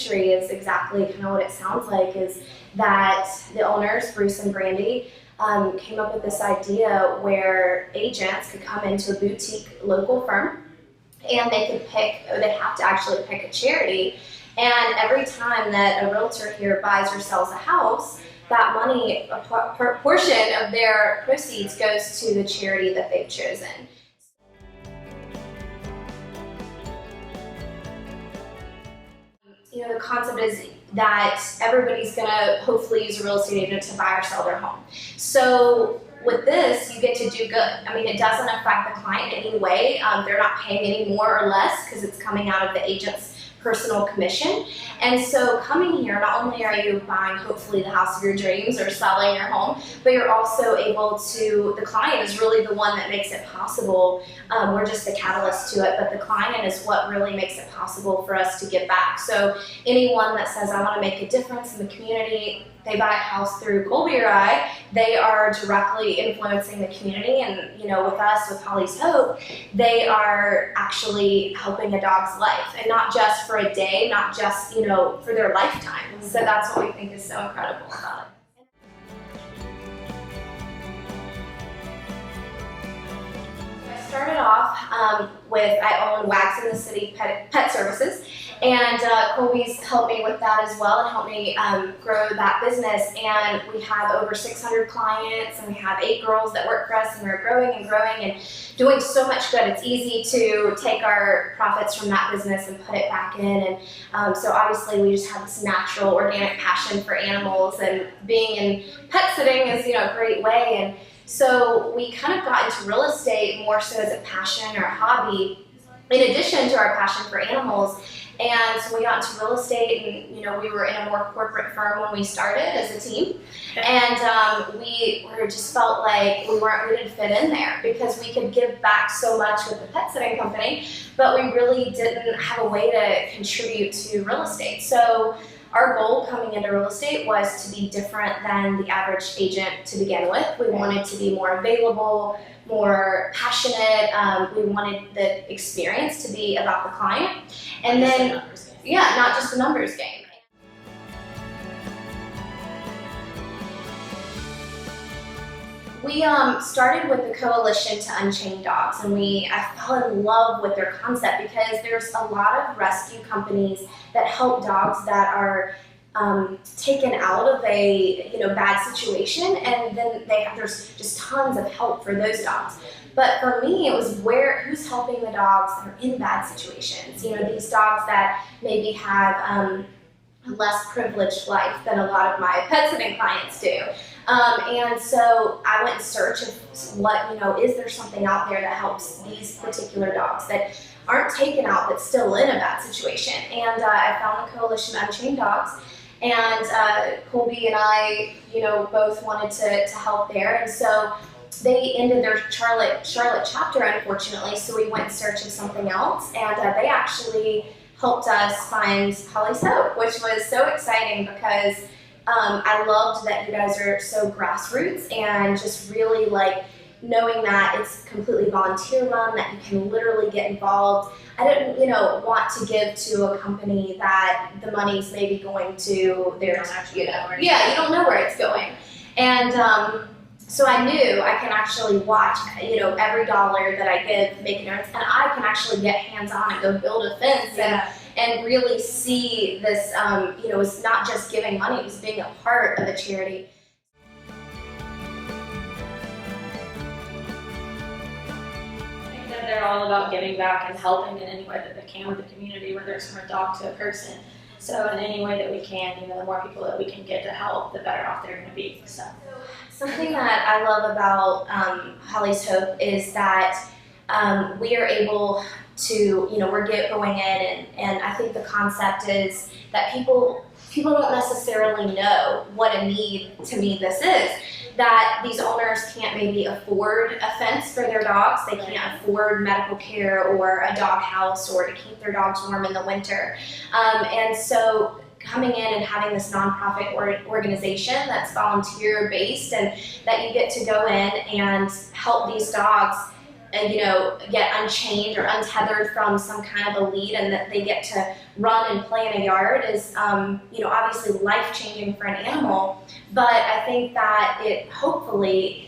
Tree is exactly kind of what it sounds like, is that the owners, Bruce and Brandy, came up with this idea where agents could come into a boutique local firm and they could pick, or they have to actually pick a charity. And every time that a realtor here buys or sells a house, that money, a portion of their proceeds goes to the charity that they've chosen. You know, the concept is that everybody's gonna hopefully use a real estate agent to buy or sell their home. So with this, you get to do good. I mean, it doesn't affect the client in any way. They're not paying any more or less because it's coming out of the agent's personal commission. And so coming here, not only are you buying hopefully the house of your dreams or selling your home, but you're also able to, the client is really the one that makes it possible. We're just the catalyst to it, but the client is what really makes it possible for us to give back. So anyone that says, I want to make a difference in the community, they buy a house through Colby or I, they are directly influencing the community. And you know, with us, with Holly's Hope, they are actually helping a dog's life, and not just for a day, not just, you know, for their lifetime. So that's what we think is so incredible about it. I started off with, I own Wags in the City Pet Services, and Colby's helped me with that as well and helped me grow that business. And we have over 600 clients, and we have 8 girls that work for us, and we're growing and growing and doing so much good. It's easy to take our profits from that business and put it back in. And so obviously we just have this natural organic passion for animals, and being in pet sitting is, you know, a great way. And so we kind of got into real estate more so as a passion or a hobby, in addition to our passion for animals. And so we got into real estate, and you know, we were in a more corporate firm when we started as a team, and we just felt like we didn't fit in there, because we could give back so much with the pet sitting company, but we really didn't have a way to contribute to real estate. So our goal coming into real estate was to be different than the average agent to begin with. We wanted to be more available, more passionate. We wanted the experience to be about the client. And then, yeah, not just a numbers game. We started with the coalition to Unchained dogs, and I fell in love with their concept, because there's a lot of rescue companies that help dogs that are taken out of a bad situation, and then there's just tons of help for those dogs. But for me, it was who's helping the dogs that are in bad situations. You know, these dogs that maybe have a less privileged life than a lot of my pet sitting clients do. And so I went in search of is there something out there that helps these particular dogs that aren't taken out but still in a bad situation. And I found the coalition Unchained Dogs, and Colby and I, both wanted to help there. And so they ended their Charlotte chapter, unfortunately, so we went in search of something else, and they actually helped us find Holly's Hope, which was so exciting, because I loved that you guys are so grassroots, and just really like knowing that it's completely volunteer run, that you can literally get involved. I didn't, want to give to a company that the money's maybe going to their, you don't know where it's going. And so I knew I can actually watch, every dollar that I give make a difference, and I can actually get hands-on and go build a fence and really see this, it's not just giving money, it was being a part of a charity. I think that they're all about giving back and helping in any way that they can with the community, whether it's from a dog to a person. So in any way that we can, the more people that we can get to help, the better off they're going to be. So something that I love about Holly's Hope is that we are able to, we're going in, and I think the concept is that people don't necessarily know what a need to me this is. That these owners can't maybe afford a fence for their dogs, they can't afford medical care or a dog house or to keep their dogs warm in the winter. And so coming in and having this nonprofit organization that's volunteer based, and that you get to go in and help these dogs get unchained or untethered from some kind of a lead, and that they get to run and play in a yard is, obviously life-changing for an animal. But I think that it hopefully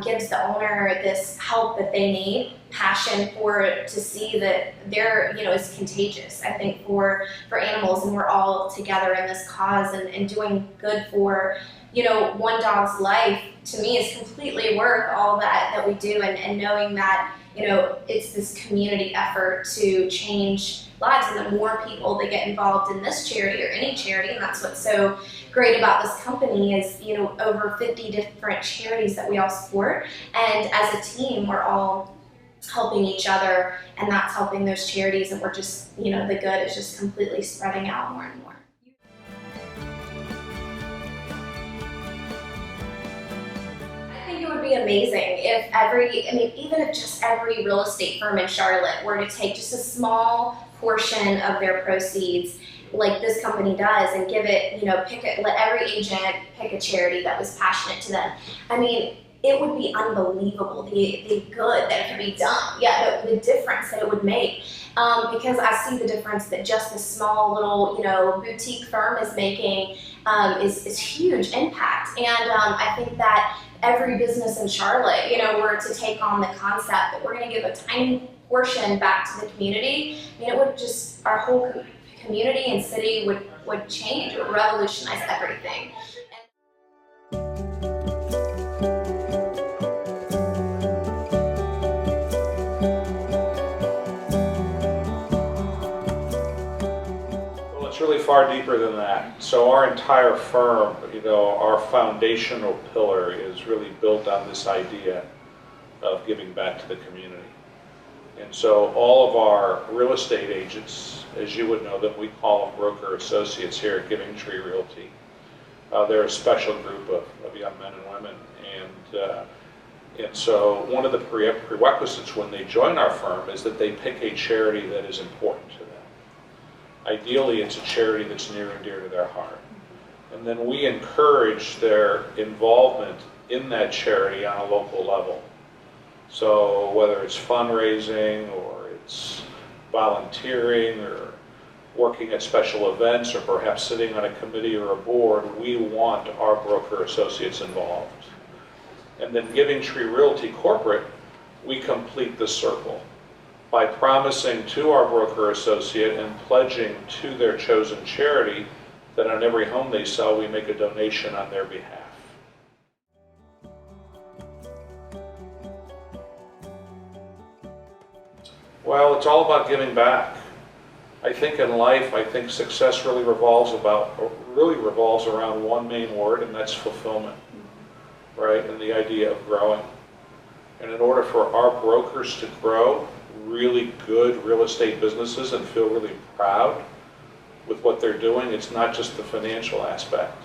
gives the owner this help that they need, passion to see that is contagious. I think for animals, and we're all together in this cause and doing good for, one dog's life, to me, is completely worth all that we do, and knowing that, it's this community effort to change lives, and the more people that get involved in this charity or any charity, and that's what's so great about this company is, over 50 different charities that we all support, and as a team, we're all helping each other, and that's helping those charities, and we're just, the good is just completely spreading out more and more. I think it would be amazing if even if just every real estate firm in Charlotte were to take just a small portion of their proceeds, like this company does, and give it, let every agent pick a charity that was passionate to them. It would be unbelievable, the good that could be done. Yeah, the difference that it would make. Because I see the difference that just this small little, boutique firm is making is huge impact. And I think that every business in Charlotte, were to take on the concept that we're going to give a tiny portion back to the community, it would just, our whole community and city would change, it would revolutionize everything. Well, it's really far deeper than that. So our entire firm, our foundational pillar is really built on this idea of giving back to the community. And so all of our real estate agents, as you would know them, we call them broker associates here at Giving Tree Realty. They're a special group of young men and women. And so one of the prerequisites when they join our firm is that they pick a charity that is important to them. Ideally, it's a charity that's near and dear to their heart. And then we encourage their involvement in that charity on a local level. So whether it's fundraising or it's volunteering or working at special events or perhaps sitting on a committee or a board, we want our broker associates involved. And then Giving Tree Realty Corporate, we complete the circle by promising to our broker associate and pledging to their chosen charity that on every home they sell, we make a donation on their behalf. Well, it's all about giving back. I think in life, success really revolves around one main word, and that's fulfillment, right? And the idea of growing. And in order for our brokers to grow really good real estate businesses and feel really proud with what they're doing, it's not just the financial aspect,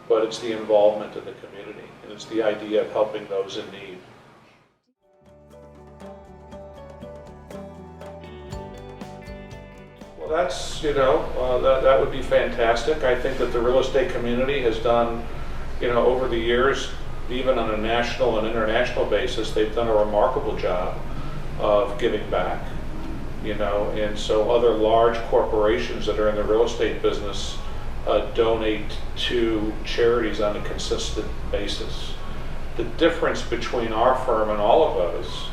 but it's the involvement in the community, and it's the idea of helping those in need. Well, that's, that would be fantastic. I think that the real estate community has done, over the years, even on a national and international basis, they've done a remarkable job of giving back, and so other large corporations that are in the real estate business donate to charities on a consistent basis. The difference between our firm and all of those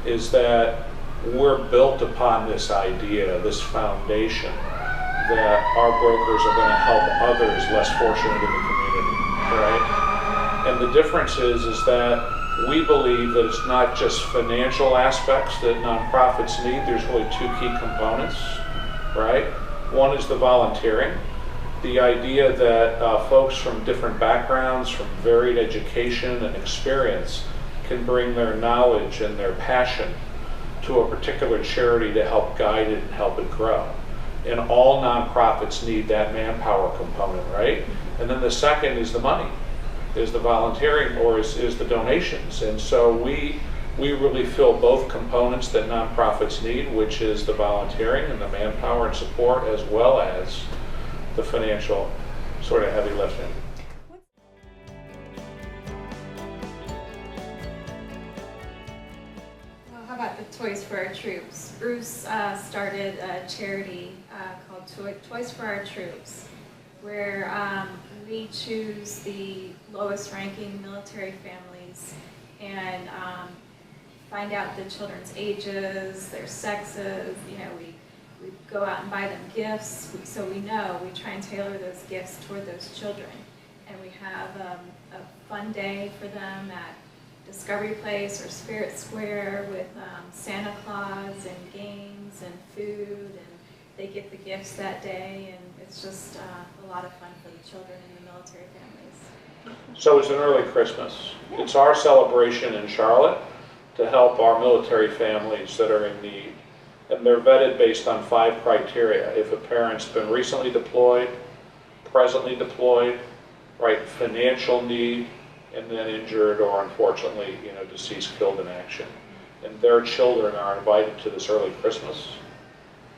is that we're built upon this idea, this foundation, that our brokers are going to help others less fortunate in the community, right? And the difference is that we believe that it's not just financial aspects that nonprofits need. There's really two key components, right? One is the volunteering, the idea that folks from different backgrounds, from varied education and experience, can bring their knowledge and their passion to a particular charity to help guide it and help it grow. And all nonprofits need that manpower component, right? And then the second is the money, is the volunteering, or is the donations. And so we really fill both components that nonprofits need, which is the volunteering and the manpower and support, as well as the financial sort of heavy lifting. How about about the Toys for Our Troops. Bruce started a charity called Toys for Our Troops, where we choose the lowest ranking military families and find out the children's ages, their sexes. You know, we go out and buy them gifts, so we try and tailor those gifts toward those children. And we have a fun day for them at Discovery Place or Spirit Square with Santa Claus and games and food, and they get the gifts that day, and it's just a lot of fun for the children and the military families. So it's an early Christmas. It's our celebration in Charlotte to help our military families that are in need. And they're vetted based on 5 criteria. If a parent's been recently deployed, presently deployed, right, financial need, and then injured or unfortunately, deceased, killed in action. And their children are invited to this early Christmas.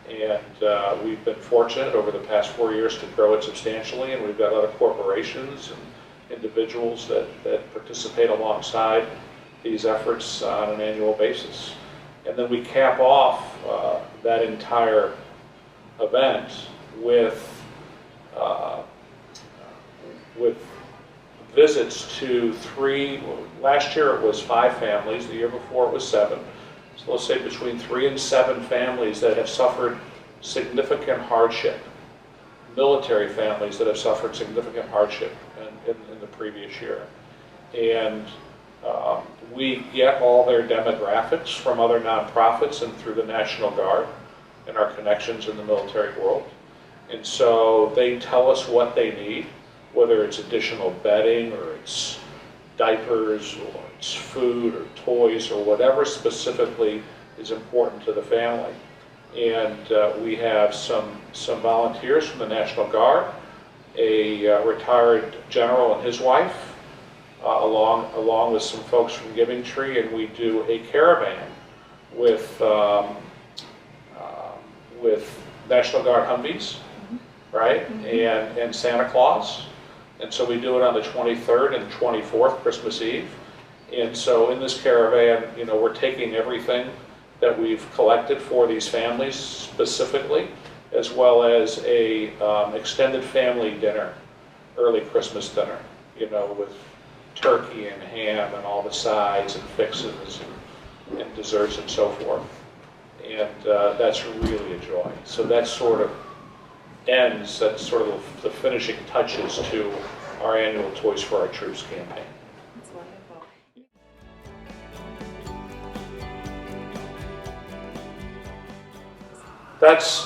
And we've been fortunate over the past 4 years to grow it substantially, and we've got other corporations and individuals that participate alongside these efforts on an annual basis. And then we cap off that entire event with visits to 3, last year it was 5 families, the year before it was 7. So let's say between 3 and 7 families that have suffered significant hardship, military families that have suffered significant hardship in the previous year. And we get all their demographics from other nonprofits and through the National Guard and our connections in the military world. And so they tell us what they need, whether it's additional bedding or it's diapers or it's food or toys or whatever specifically is important to the family. And we have some volunteers from the National Guard, a retired general and his wife, along with some folks from Giving Tree, and we do a caravan with National Guard Humvees, right, and Santa Claus. And so we do it on the 23rd and 24th, Christmas Eve. And so in this caravan, we're taking everything that we've collected for these families specifically, as well as a extended family dinner, early Christmas dinner, with turkey and ham and all the sides and fixins and desserts and so forth. And that's really a joy. So that sort of ends, that's sort of the finishing touches to our annual Toys for Our Troops campaign. That's wonderful. That's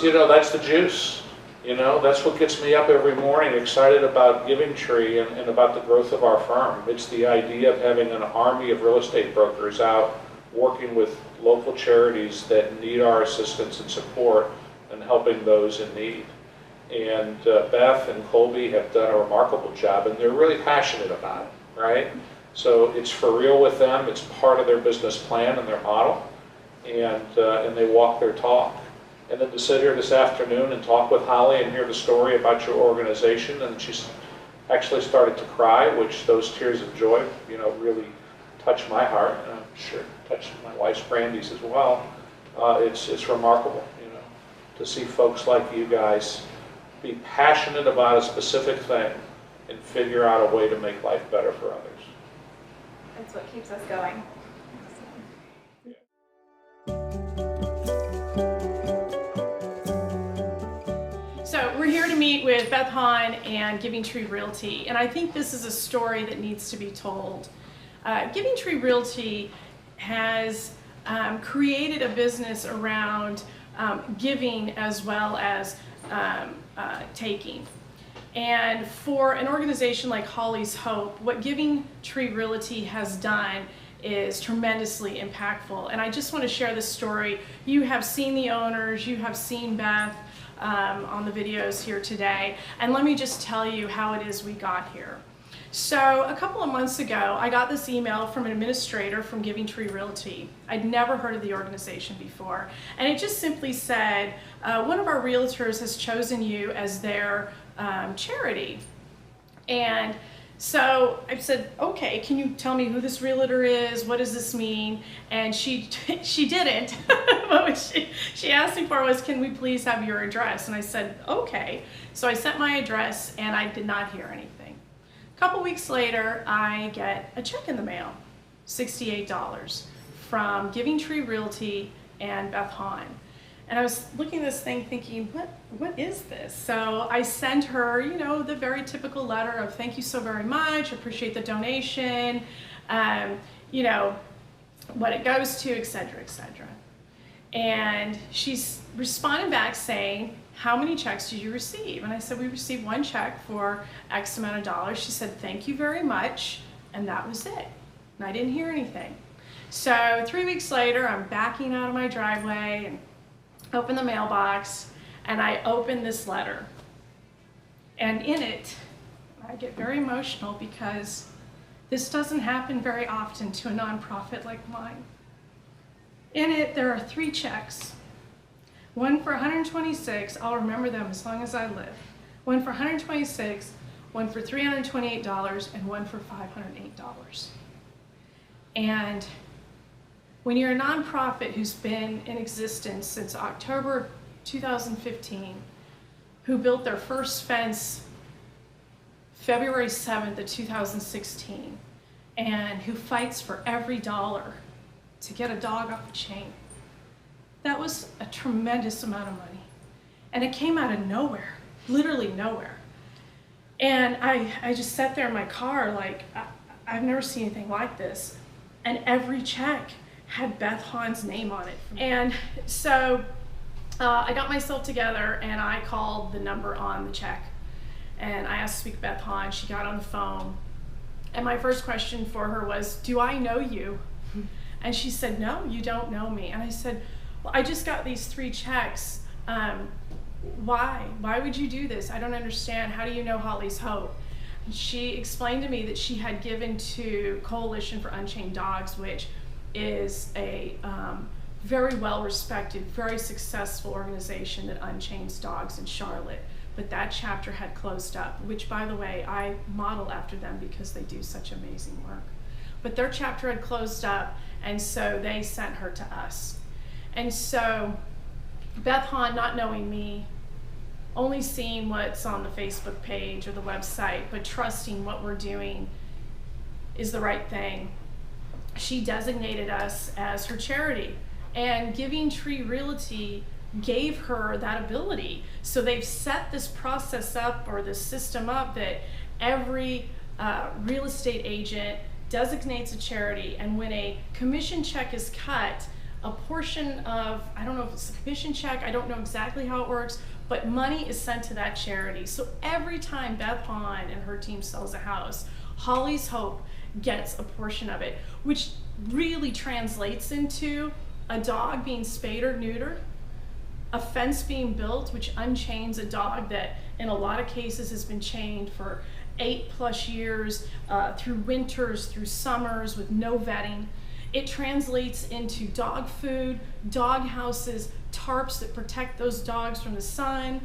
the juice. That's what gets me up every morning, excited about Giving Tree and about the growth of our firm. It's the idea of having an army of real estate brokers out working with local charities that need our assistance and support and helping those in need. And Beth and Colby have done a remarkable job, and they're really passionate about it, right? So it's for real with them. It's part of their business plan and their model, and they walk their talk. And then to sit here this afternoon and talk with Holly and hear the story about your organization, and she's actually started to cry, which those tears of joy, really touch my heart, and I'm sure touch my wife's Brandy's as well. It's remarkable, to see folks like you guys be passionate about a specific thing and figure out a way to make life better for others. That's what keeps us going. So we're here to meet with Beth Hahn and Giving Tree Realty, and I think this is a story that needs to be told. Giving Tree Realty has created a business around giving as well as taking. And for an organization like Holly's Hope, what Giving Tree Realty has done is tremendously impactful. And I just want to share this story. You have seen the owners, you have seen Beth on the videos here today. And let me just tell you how it is we got here. So a couple of months ago, I got this email from an administrator from Giving Tree Realty. I'd never heard of the organization before. And it just simply said, one of our realtors has chosen you as their charity. And So I said, okay, can you tell me who this realtor is? What does this mean? And she didn't. What she asked me for was, can we please have your address? And I said, okay. So I sent my address and I did not hear anything. A couple weeks later, I get a check in the mail, $68 from Giving Tree Realty and Beth Hahn. And I was looking at this thing thinking, what is this? So I sent her, you know, the very typical letter of thank you so very much, appreciate the donation, you know, what it goes to, et cetera, et cetera. And she's responded back saying, how many checks did you receive? And I said, we received one check for X amount of dollars. She said, thank you very much. And that was it. And I didn't hear anything. So 3 weeks later, I'm backing out of my driveway and open the mailbox, and I open this letter. And in it, I get very emotional because this doesn't happen very often to a nonprofit like mine. In it, there are 3 checks. One for $126, I'll remember them as long as I live. One for $126, one for $328, and one for $508. And when you're a nonprofit who's been in existence since October 2015, who built their first fence February 7th of 2016, and who fights for every dollar to get a dog off a chain, that was a tremendous amount of money. And it came out of nowhere, literally nowhere. And I just sat there in my car like, I've never seen anything like this. And every check had Beth Hahn's name on it. And so I got myself together and I called the number on the check. And I asked to speak to Beth Hahn. She got on the phone. And my first question for her was, do I know you? And she said, no, you don't know me. And I said, well, I just got these 3 checks. Why? Why would you do this? I don't understand. How do you know Holly's Hope? And she explained to me that she had given to Coalition for Unchained Dogs, which is a very well-respected, very successful organization that unchains dogs in Charlotte. But that chapter had closed up, which, by the way, I model after them because they do such amazing work. But their chapter had closed up, and so they sent her to us. And so Beth Hahn, not knowing me, only seeing what's on the Facebook page or the website, but trusting what we're doing is the right thing, she designated us as her charity. And Giving Tree Realty gave her that ability. So they've set this process up, or this system up, that every real estate agent designates a charity, and when a commission check is cut, a portion of, I don't know if it's a commission check, I don't know exactly how it works, but money is sent to that charity. So every time Beth Hahn and her team sells a house, Holly's Hope gets a portion of it, which really translates into a dog being spayed or neutered, a fence being built, which unchains a dog that in a lot of cases has been chained for 8+ years, through winters, through summers, with no vetting. It translates into dog food, dog houses, tarps that protect those dogs from the sun,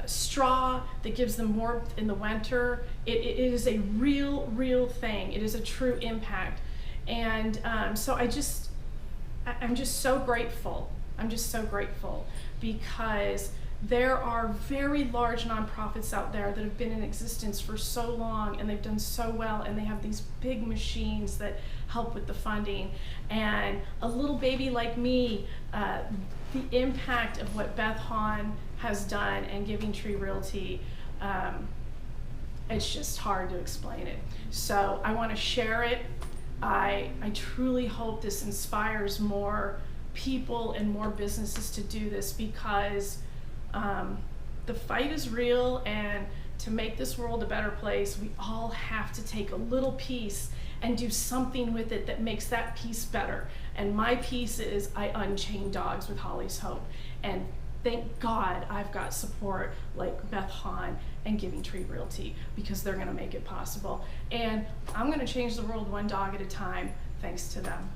straw that gives them warmth in the winter. It is a real thing. It is a true impact. And so I'm just so grateful. I'm just so grateful because there are very large nonprofits out there that have been in existence for so long, and they've done so well, and they have these big machines that help with the funding. And a little baby like me, the impact of what Beth Hahn has done and Giving Tree Realty, it's just hard to explain it. So I want to share it. I truly hope this inspires more people and more businesses to do this, because the fight is real, and to make this world a better place, we all have to take a little piece and do something with it that makes that piece better. And my piece is I unchain dogs with Holly's Hope. And thank God I've got support like Beth Hahn and Giving Tree Realty, because they're gonna make it possible. And I'm gonna change the world one dog at a time, thanks to them.